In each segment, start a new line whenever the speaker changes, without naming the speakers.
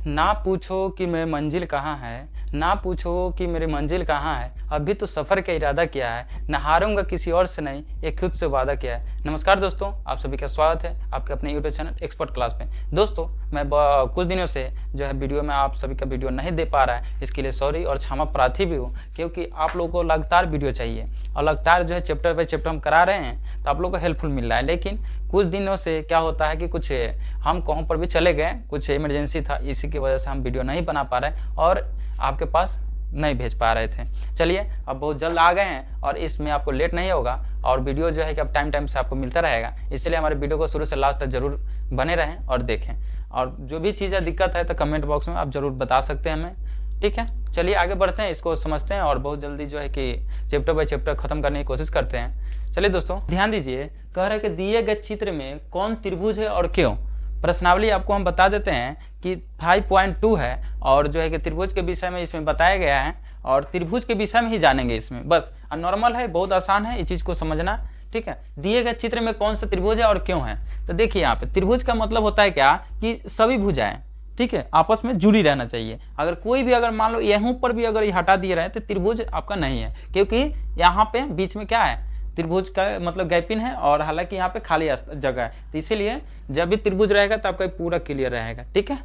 ना पूछो कि मेरी मंजिल कहाँ है, ना पूछो कि मेरी मंजिल कहाँ है, अभी तो सफ़र का इरादा किया है, ना हारूंगा किसी और से नहीं, ये खुद से वादा किया है। नमस्कार दोस्तों, आप सभी का स्वागत है आपके अपने यूट्यूब चैनल एक्सपर्ट क्लास में। दोस्तों मैं कुछ दिनों से जो है वीडियो में आप सभी का वीडियो नहीं दे पा रहा है, इसके लिए सॉरी और क्षमा प्रार्थी भी हूँ, क्योंकि आप लोगों को लगातार वीडियो चाहिए और लगातार जो है चैप्टर बाई चैप्टर हम करा रहे हैं, तो आप लोगों को हेल्पफुल मिल रहा है। लेकिन कुछ दिनों से क्या होता है कि कुछ हम कहीं पर भी चले गए, कुछ इमरजेंसी था, इसी की वजह से हम वीडियो नहीं बना पा रहे और आपके पास नहीं भेज पा रहे थे। चलिए अब बहुत जल्द आ गए हैं और इसमें आपको लेट नहीं होगा और वीडियो जो है कि अब टाइम से आपको मिलता रहेगा, इसलिए हमारे वीडियो को शुरू से लास्ट तक जरूर बने रहें और देखें। और जो भी चीज़ें दिक्कत है तो कमेंट बॉक्स में आप ज़रूर बता सकते हैं हमें, ठीक है। चलिए आगे बढ़ते हैं, इसको समझते हैं और बहुत जल्दी जो है कि चैप्टर बाय चैप्टर खत्म करने की कोशिश करते हैं। चलिए दोस्तों ध्यान दीजिए, कह रहे हैं कि दिए गए चित्र में कौन त्रिभुज है और क्यों। प्रश्नावली आपको हम बता देते हैं कि 5.2 है और जो है कि त्रिभुज के विषय में इसमें बताया गया है और त्रिभुज के विषय में ही जानेंगे इसमें, बस नॉर्मल है, बहुत आसान है इस चीज़ को समझना, ठीक है। दिए गए चित्र में कौन सा त्रिभुज है और क्यों है, तो देखिए यहाँ पे त्रिभुज का मतलब होता है क्या कि सभी भुजाएं, ठीक है, आपस में जुड़ी रहना चाहिए। अगर कोई भी अगर मान लो यहाँ पर भी अगर ये हटा दिए रहे तो त्रिभुज आपका नहीं है, क्योंकि यहाँ पे बीच में क्या है, त्रिभुज का मतलब गैपिन है और हालांकि यहाँ पे खाली जगह है, तो इसीलिए जब भी त्रिभुज रहेगा तो आपका पूरा क्लियर रहेगा, ठीक है।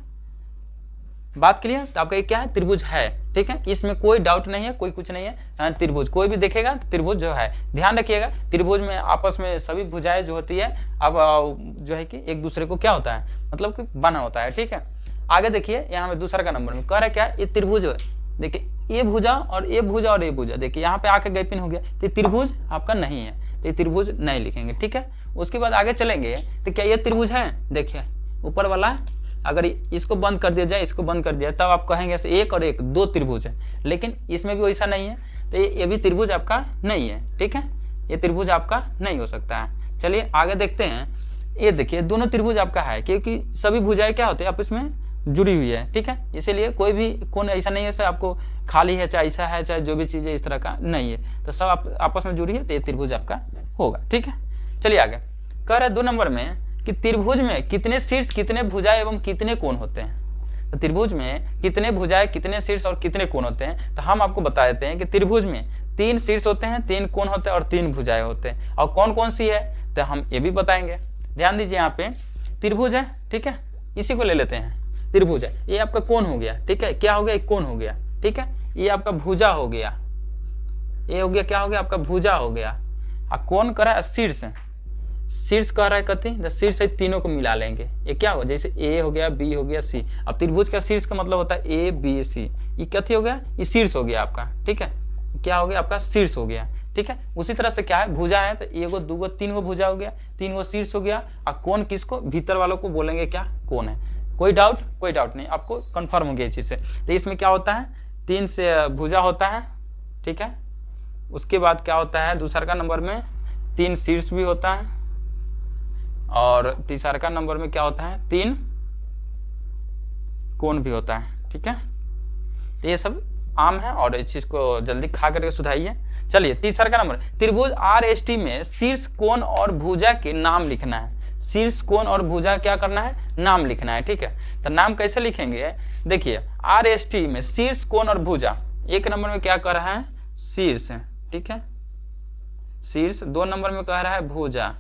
बात क्लियर, तो आपका ये क्या है, त्रिभुज है, ठीक है, इसमें कोई डाउट नहीं है, कोई कुछ नहीं है। त्रिभुज कोई भी देखेगा तो त्रिभुज जो है, ध्यान रखिएगा त्रिभुज में आपस में सभी भुजाएं जो होती है अब जो है कि एक दूसरे को क्या होता है, मतलब कि बना होता है, ठीक है। आगे देखिए यहाँ पे दूसरा का नंबर में कह रहा है क्या, ये त्रिभुज है, देखिए ये भुजा और ये भुजा और ये भुजा, देखिए यहाँ पे आके गैपिन हो गया, तो त्रिभुज आपका नहीं है, तो ये त्रिभुज नहीं लिखेंगे, ठीक है। उसके बाद आगे चलेंगे तो क्या ये त्रिभुज है, देखिए ऊपर वाला अगर इसको बंद कर दिया जाए, इसको बंद कर दिया, तब आप कहेंगे ऐसे एक और एक दो त्रिभुज है, लेकिन इसमें भी वैसा नहीं है, तो ये भी त्रिभुज आपका नहीं है, ठीक है, ये त्रिभुज आपका नहीं हो सकता है। चलिए आगे देखते हैं, ये देखिए दोनों त्रिभुज आपका है, क्योंकि सभी भुजाएं क्या होती है आपस में जुड़ी हुई है, ठीक है, इसीलिए कोई भी कोण ऐसा नहीं है सर आपको खाली है, चाहे ऐसा है, चाहे जो भी चीज़ है इस तरह का नहीं है, तो सब आप आपस में जुड़ी है, तो ये त्रिभुज आपका होगा, ठीक है। चलिए आगे कह रहा है 2 नंबर में कि त्रिभुज में कितने शीर्ष, कितने भुजाएं एवं कितने कोण होते हैं। तो त्रिभुज में कितने भुजाएं, कितने शीर्ष और कितने कोण होते हैं, तो हम आपको बता देते हैं कि त्रिभुज में 3 शीर्ष होते हैं, 3 कोण होते हैं और 3 भुजाएं होते हैं। और कौन कौन सी है तो हम ये भी बताएंगे। ध्यान दीजिए, यहाँ पे त्रिभुज है, ठीक है, इसी को ले लेते हैं, त्रिभुज है, ये आपका कोण हो गया, ठीक है, क्या हो गया, एक कोण हो गया, ठीक है, ये आपका भुजा हो गया, ये हो गया क्या हो गया आपका भुजा हो गया, और कोण करा है शीर्ष, शीर्ष कह रहा है कथी, तो शीर्ष तीनों को मिला लेंगे, ये क्या होगा, जैसे ए हो गया, बी हो गया, सी। अब त्रिभुज का शीर्ष का मतलब होता है ए बी सी, ये कथी हो गया, ये शीर्ष हो गया आपका, ठीक है, क्या हो गया आपका शीर्ष हो गया, ठीक है। उसी तरह से क्या है, भुजा है तो एगो दूगो तीन भुजा हो गया, 3 शीर्ष हो गया, और कोण किसको, भीतर वालों को बोलेंगे क्या, कोण है। कोई डाउट नहीं, आपको कंफर्म हो गया इस चीज से। तो इसमें क्या होता है, 3 से भुजा होता है, ठीक है। उसके बाद क्या होता है, दूसरा का नंबर में 3 शीर्ष भी होता है और तीसरा का नंबर में क्या होता है, 3 कोण भी होता है, ठीक है। तो ये सब आम है और इस चीज को जल्दी खा करके सुधाइए। चलिए तीसरा का नंबर, त्रिभुज RST में शीर्ष, कोण और भुजा के नाम लिखना है। शीर्ष, कोण और भुजा क्या करना है, नाम लिखना है, ठीक है। तो नाम कैसे लिखेंगे, देखिए RST में शीर्ष, कोण और भुजा, 1 नंबर में क्या कर रहा है, शीर्ष, ठीक है, शीर्ष, 2 नंबर में कह रहा है भुजा,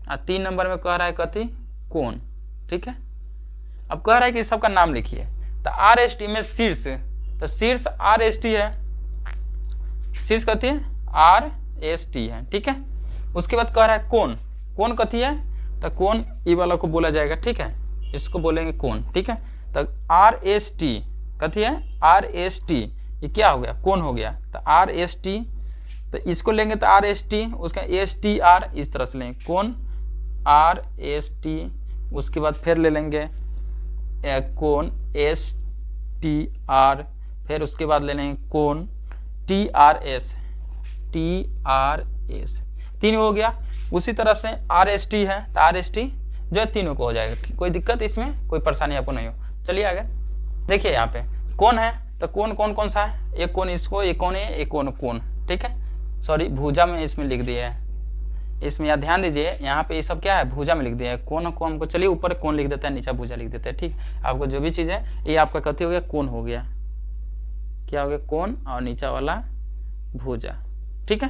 और 3 नंबर में कह रहा है कथी, कोण, ठीक है। अब कह रहा है कि सबका नाम लिखिए, तो RST में शीर्ष, तो शीर्ष RST है, शीर्ष कथी है, RST है, ठीक है। उसके बाद कह रहा है कोण, कोण कथी है, तो कोण ई वाला को बोला जाएगा, ठीक है, इसको बोलेंगे कोण, ठीक है। तो RST कथी है, RST, ये क्या हो गया, कोण हो गया, तो RST, तो इसको लेंगे तो RST, उसका STR इस तरह से लेंगे, कोण RST, उसके बाद फिर ले लेंगे कोण STR, फिर उसके बाद ले लेंगे कोण TRS, 3 हो गया। उसी तरह से RST है, तो RST जो है तीनों को हो जाएगा, कोई दिक्कत इसमें, कोई परेशानी आपको नहीं हो। चलिए आगे देखिए, यहाँ पे कोण है, तो कोण कौन सा है, एक कोण इसको, एक कोण है, एक कोण, ठीक है, सॉरी भुजा में इसमें लिख दिया है, इसमें यहाँ ध्यान दीजिए, यहाँ पे ये सब क्या है, भुजा में लिख दिया है। कोण को हमको, चलिए ऊपर कोण लिख देता है, नीचे भुजा लिख देता है। ठीक, आपको जो भी चीज़ है ये आपका कथी हो गया, कोण हो गया। क्या हो गया, कोण, और नीचा वाला भुजा। ठीक है,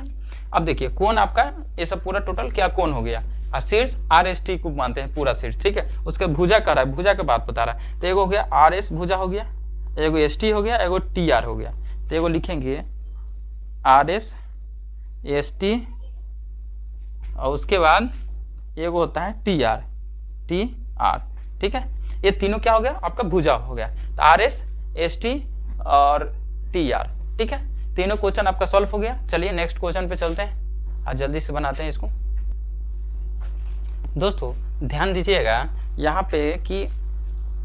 अब देखिए कोण आपका ये सब पूरा टोटल क्या कोण हो गया, और शीर्ष RST को मानते हैं पूरा शीर्ष। ठीक है, उसका भुजा कर रहा है, भुजा के बात बता रहा है। तो एगो हो गया RS भुजा हो गया, एगो ST हो गया, एगो TR हो गया। तो एगो लिखेंगे RS ST, और उसके बाद एगो होता है TR। ठीक है, ये तीनों क्या हो गया, आपका भुजा हो गया। तो RS ST और TR। ठीक है, तीनों क्वेश्चन आपका सॉल्व हो गया। चलिए नेक्स्ट क्वेश्चन पे चलते हैं और जल्दी से बनाते हैं इसको। दोस्तों ध्यान दीजिएगा यहाँ पे कि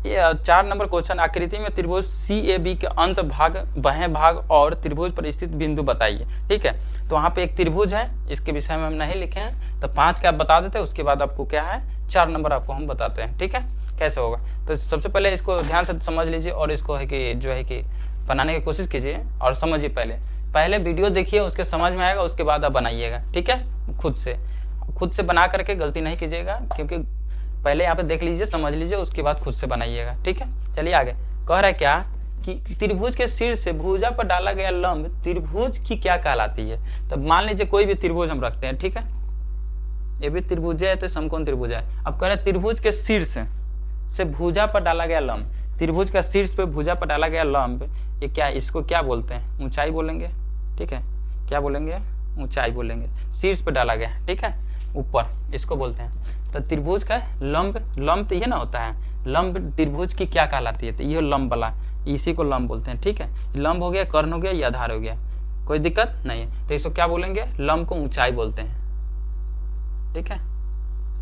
4 नंबर क्वेश्चन, आकृति में त्रिभुज CAB के अंत भाग, बाह्य भाग और त्रिभुज पर स्थित बिंदु बताइए। ठीक है, तो वहाँ पे एक त्रिभुज है, इसके विषय में हम नहीं लिखे हैं, तो 5 का आप बता देते हैं, उसके बाद आपको क्या है 4 नंबर आपको हम बताते हैं। ठीक है, कैसे होगा, तो सबसे पहले इसको ध्यान से समझ लीजिए और इसको है कि जो है कि बनाने की कोशिश कीजिए और समझिए। पहले वीडियो देखिए, उसके समझ में आएगा, उसके बाद आप बनाइएगा। ठीक है, खुद से बना करके गलती नहीं कीजिएगा, क्योंकि पहले यहाँ पे देख लीजिए, समझ लीजिए, उसके बाद खुद से बनाइएगा। ठीक है, चलिए आगे। कह रहा है क्या कि त्रिभुज के शीर्ष से भुजा पर डाला गया लंब त्रिभुज की क्या कहलाती है। तो मान लीजिए कोई भी त्रिभुज हम रखते हैं। ठीक है, ये भी त्रिभुज है, तो समकोण त्रिभुज है। अब कह रहे हैं त्रिभुज के शीर्ष से भुजा पर डाला गया लंब, त्रिभुज का शीर्ष पे भुजा पर डाला गया लंब, ये क्या, इसको क्या बोलते हैं, ऊंचाई बोलेंगे। ठीक है, क्या बोलेंगे, ऊंचाई बोलेंगे। शीर्ष पे डाला गया, ठीक है, ऊपर, इसको बोलते हैं। तो त्रिभुज का लंब तो ये ना होता है, लंब त्रिभुज की क्या कहलाती है, तो ये लंब वाला, इसी को लंब बोलते हैं। ठीक है, लंब हो गया, कर्ण हो गया, ये आधार हो गया, कोई दिक्कत नहीं है। तो इसको क्या बोलेंगे, लंब को ऊंचाई बोलते हैं। ठीक है,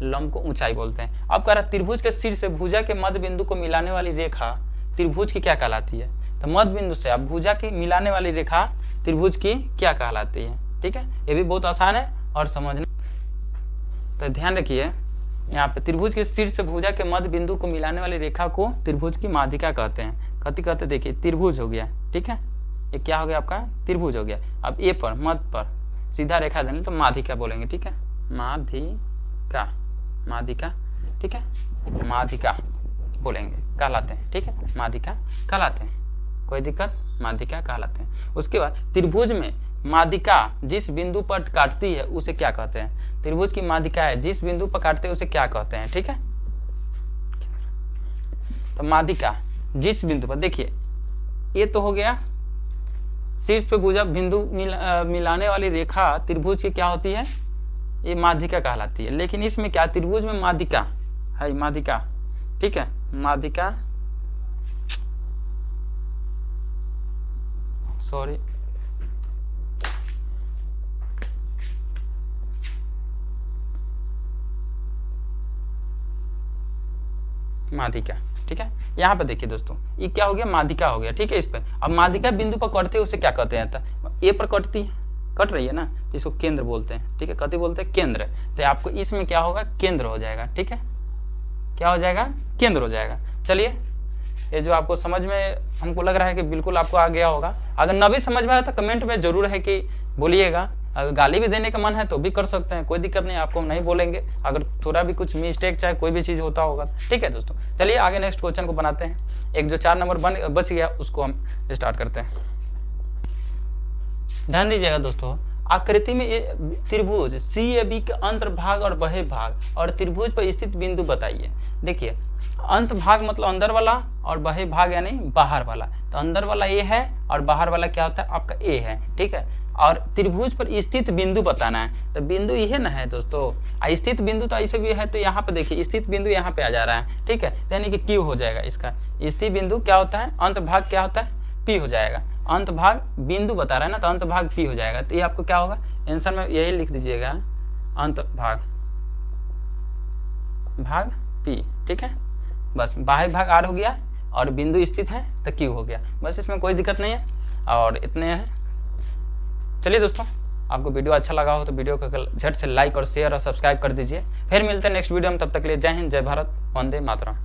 लंब को ऊंचाई बोलते हैं। अब कह रहा त्रिभुज के शीर्ष से भुजा के मध्य बिंदु को मिलाने वाली रेखा त्रिभुज की क्या कहलाती है। तो मध्य बिंदु से अब भुजा की मिलाने वाली रेखा त्रिभुज की क्या कहलाती है। ठीक है, ये भी बहुत आसान है और समझना, तो ध्यान रखिए। यहाँ पे त्रिभुज के शीर्ष से भुजा के मध्य बिंदु को मिलाने वाली रेखा को त्रिभुज की माध्यिका कहते हैं। कथी कहते, देखिए त्रिभुज हो गया। ठीक है, ये क्या हो गया आपका, त्रिभुज हो गया। अब ए पर, मध्य पर सीधा रेखा देने तो माध्यिका बोलेंगे। ठीक है, माध्यिका। ठीक है, माध्यिका बोलेंगे, कहलाते हैं। ठीक है, माध्यिका कहलाते हैं, कोई दिक्कत, माध्यिका कहलाते हैं। उसके बाद त्रिभुज में माध्यिका जिस बिंदु पर काटती है उसे क्या कहते हैं। त्रिभुज की माध्यिका है जिस बिंदु पर काटते हैं उसे क्या कहते हैं। ठीक है, तो माध्यिका जिस बिंदु पर, देखिए ये तो हो गया शीर्ष पे भुजा बिंदु मिलाने वाली रेखा त्रिभुज की क्या होती है, ये माध्यिका कहलाती है। लेकिन इसमें क्या, त्रिभुज में माध्यिका है, माध्यिका। ठीक है, माध्यिका, सॉरी, माध्यिका। ठीक है, यहाँ पे देखिए दोस्तों, ये क्या हो गया, माध्यिका हो गया। ठीक है, इस पे अब माध्यिका बिंदु पर कटते हैं उसे क्या कहते हैं, तो ए पर कटती है, कट रही है ना, इसको केंद्र बोलते हैं। ठीक है, कथी बोलते हैं, केंद्र। तो आपको इसमें क्या होगा, केंद्र हो जाएगा। ठीक है, क्या हो जाएगा, केंद्र हो जाएगा। चलिए, ये जो आपको समझ में हमको लग रहा है कि बिल्कुल आपको आ गया होगा। अगर न भी समझ में आया तो कमेंट में जरूर है कि बोलिएगा। अगर गाली भी देने का मन है तो भी कर सकते हैं, कोई दिक्कत नहीं, आपको नहीं बोलेंगे अगर थोड़ा भी कुछ मिस्टेक चाहे कोई भी चीज़ होता होगा। ठीक है दोस्तों, चलिए आगे नेक्स्ट क्वेश्चन को बनाते हैं। एक जो 4 नंबर बच गया उसको हम स्टार्ट करते हैं। ध्यान दीजिएगा दोस्तों, आकृति में त्रिभुज CAB के अंतर्भाग और बाह्य भाग और त्रिभुज पर स्थित बिंदु बताइए। देखिए, अंत भाग मतलब अंदर वाला और बाह्य भाग यानी बाहर वाला। तो अंदर वाला ए है और बाहर वाला क्या होता है, आपका ए है। ठीक है, और त्रिभुज पर स्थित बिंदु बताना है। तो बिंदु ये ना है दोस्तों, स्थित बिंदु तो ऐसे भी है, तो यहाँ पे देखिए स्थित बिंदु यहाँ पे आ जा रहा है। ठीक है, यानी कि Q हो जाएगा इसका। स्थित बिंदु क्या होता है, अंत भाग क्या होता है, P हो जाएगा। अंत भाग बिंदु बता रहा है ना, तो अंत भाग P हो जाएगा। तो ये आपको क्या होगा, आंसर में यही लिख दीजिएगा, अंत भाग P। ठीक है, बस बाह्य भाग R हो गया और बिंदु स्थित है तो Q हो गया। बस इसमें कोई दिक्कत नहीं है और इतने हैं। चलिए दोस्तों, आपको वीडियो अच्छा लगा हो तो वीडियो को झट से लाइक और शेयर और सब्सक्राइब कर दीजिए। फिर मिलते हैं नेक्स्ट वीडियो में, तब तक के लिए जय हिंद, जय भारत, वंदे मातरम।